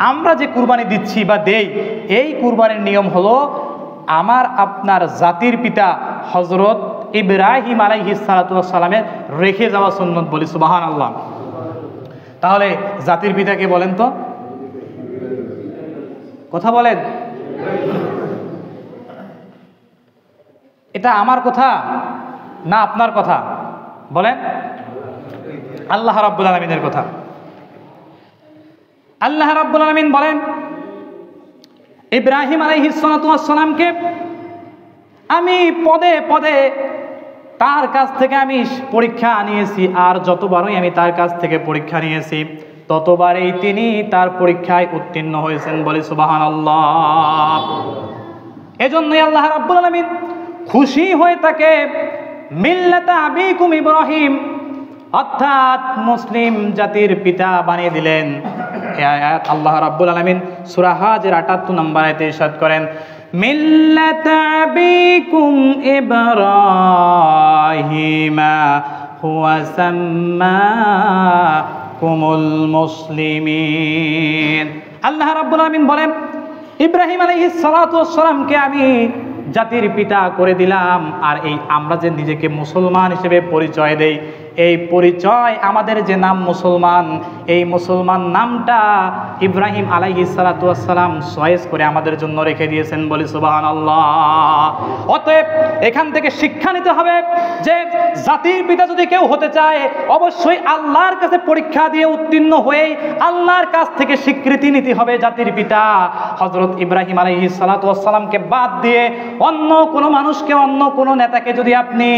আমরা যে কুরবানি দিচ্ছি বা দেই, এই কুরবানির নিয়ম হলো আমার আপনার জাতির পিতা হযরত ইব্রাহিম আলাইহিস সালাতু ওয়াস সালামের রেখে যাওয়া সুন্নত। বলি সুবহানাল্লাহ। তাহলে জাতির পিতাকে বলেন তো, কথা বলেন, এটা আমার কথা না আপনার কথা? বলেন। আল্লাহ রাব্বুল আলামিনের কথা। আল্লাহ রাব্বুল আলামিন বলেন, ইব্রাহিম আলাইহিস সালাতু ওয়াস সালামকে আমি পদে পদে তার কাছ থেকে আমি পরীক্ষা নিয়েছি, আর যতবারই আমি তার কাছ থেকে পরীক্ষা নিয়েছি ততবারই তিনি তার পরীক্ষায় উত্তীর্ণ হয়েছেন। বলি সুবহানাল্লাহ। এজন্যই আল্লাহ রাব্বুল আলামিন খুশি হয়ে তাকে মিল্লাতা আবিকুম ইব্রাহিম অর্থাৎ মুসলিম জাতির পিতা বানিয়ে দিলেন। এই আয়াত আল্লাহ রাব্বুল আলামিন সূরা হাজের ৭৮ নম্বর আয়াতে ইরশাদ করেন, মিল্লাতা আবিকুম ইব্রাহিমা হুয়া সাম্মাকুমুল মুসলিমিন। আল্লাহ রাব্বুল আলামিন বলেন, ইব্রাহিম আলাইহিস সালাতু ওয়াস সালামকে আমি জাতির পিতা করে দিলাম। আর এই আমরা যে নিজেকে মুসলমান হিসেবে পরিচয় দেই, এই পরিচয় আমাদের যে নাম মুসলমান, এই মুসলমান নামটা ইব্রাহিম আলাইহিস সালাতু ওয়াস সালাম চয়েস করে আমাদের জন্য রেখে দিয়েছেন। বলি সুবহানাল্লাহ। অতএব এখান থেকে শিক্ষা নিতে হবে যে জাতির পিতা যদি কেউ হতে চায় অবশ্যই আল্লাহর কাছে পরীক্ষা দিয়ে উত্তীর্ণ হয়ে আল্লাহর কাছ থেকে স্বীকৃতি নিতে হবে জাতির পিতা। হযরত ইব্রাহিম আলাইহিস সালাতু ওয়াস সালামকে বাদ দিয়ে অন্য কোনো মানুষকে, অন্য কোনো নেতাকে যদি আপনি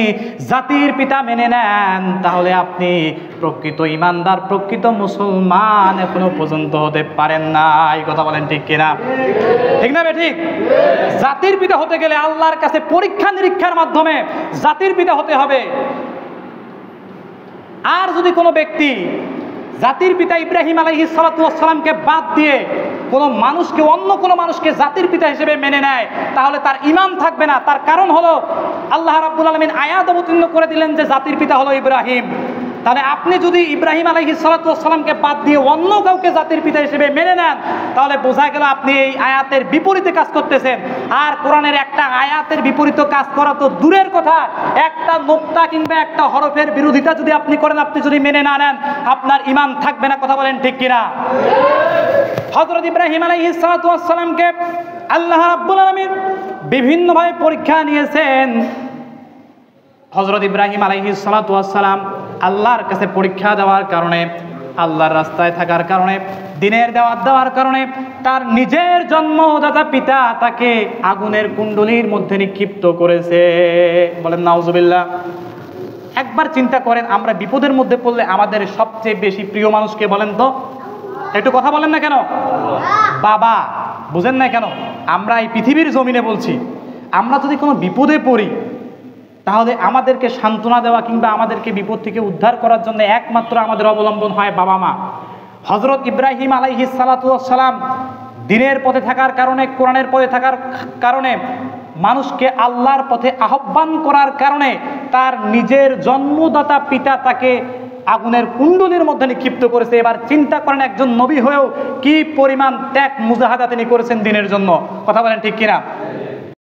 জাতির পিতা মেনে নেন তাহলে আপনি প্রকৃত ইমানদার, প্রকৃত মুসলমান এখনো পর্যন্ত হতে পারেন না। এই কথা বলেন ঠিক কিনা? ঠিক না ঠিক? জাতির পিতা হতে গেলে আল্লাহর কাছে পরীক্ষা নিরীক্ষার মাধ্যমে জাতির পিতা হতে হবে। আর যদি কোনো ব্যক্তি জাতির পিতা ইব্রাহিম আলাইহিস সালাতু ওয়াস সালামকে বাদ দিয়ে কোনো মানুষকে, অন্য কোনো মানুষকে জাতির পিতা হিসেবে মেনে নেয় তাহলে তার ঈমান থাকবে না। তার কারণ হলো আল্লাহ রাব্বুল আলামিন আয়াত অবতীর্ণ করে দিলেন যে জাতির পিতা হলো ইব্রাহিম। তাহলে আপনি যদি ইব্রাহিম আলাইহিস সালাতু ওয়াস সালামকে বাদ দিয়ে অন্য কাউকে জাতির পিতা হিসেবে মেনে নেন তাহলে বোঝা গেল আপনি এই আয়াতের বিপরীতে কাজ করতেছেন। আর কোরআনের একটা আয়াতের বিপরীতে কাজ করা তো দূরের কথা, একটা নোক্তা কিংবা একটা হরফের বিরোধিতা যদি আপনি করেন, আপনি যদি মেনে না নেন আপনার ঈমান থাকবে না। কথা বলেন ঠিক কিনা? হযরত ইব্রাহিম আলাইহিস সালাতু ওয়াস সালামকে আল্লাহ রাব্বুল আলামিন বিভিন্নভাবে পরীক্ষা নিয়েছেন। হযরত ইব্রাহিম আলাইহিস সালাতু ওয়াস সালাম আল্লাহর কাছে পরীক্ষা দেওয়ার কারণে, আল্লাহর রাস্তায় থাকার কারণে, দ্বীনের দাওয়াত দেওয়ার কারণে তার নিজের জন্মদাতা পিতা তাকে আগুনের কুণ্ডলীর মধ্যে নিক্ষিপ্ত করেছে। বলেন নাউজুবিল্লাহ। একবার চিন্তা করেন, আমরা বিপদের মধ্যে পড়লে আমাদের সবচেয়ে বেশি প্রিয় মানুষকে বলেন তো? একটু কথা বলেন না কেন? বাবা। বুঝেন না কেন? আমরা এই পৃথিবীর জমিনে বলছি, আমরা যদি কোনো বিপদে পড়ি তাহলে আমাদেরকে সান্ত্বনা দেওয়া কিংবা আমাদেরকে বিপদ থেকে উদ্ধার করার জন্য একমাত্র আমাদের অবলম্বন হয় বাবা মা। হযরত ইব্রাহিম আলাইহিস সালাতু ওয়াস সালাম দ্বীনের পথে থাকার কারণে, কোরআনের পথে থাকার কারণে, মানুষকে আল্লাহর পথে আহ্বান করার কারণে তার নিজের জন্মদাতা পিতা তাকে আগুনের কুণ্ডলীর মধ্যে নিক্ষিপ্ত করেছে। এবার চিন্তা করেন, একজন নবী হয়েও কি পরিমাণ ত্যাগ মুজাহাদা তিনি করেছেন দ্বীনের জন্য। কথা বলেন ঠিক কিনা?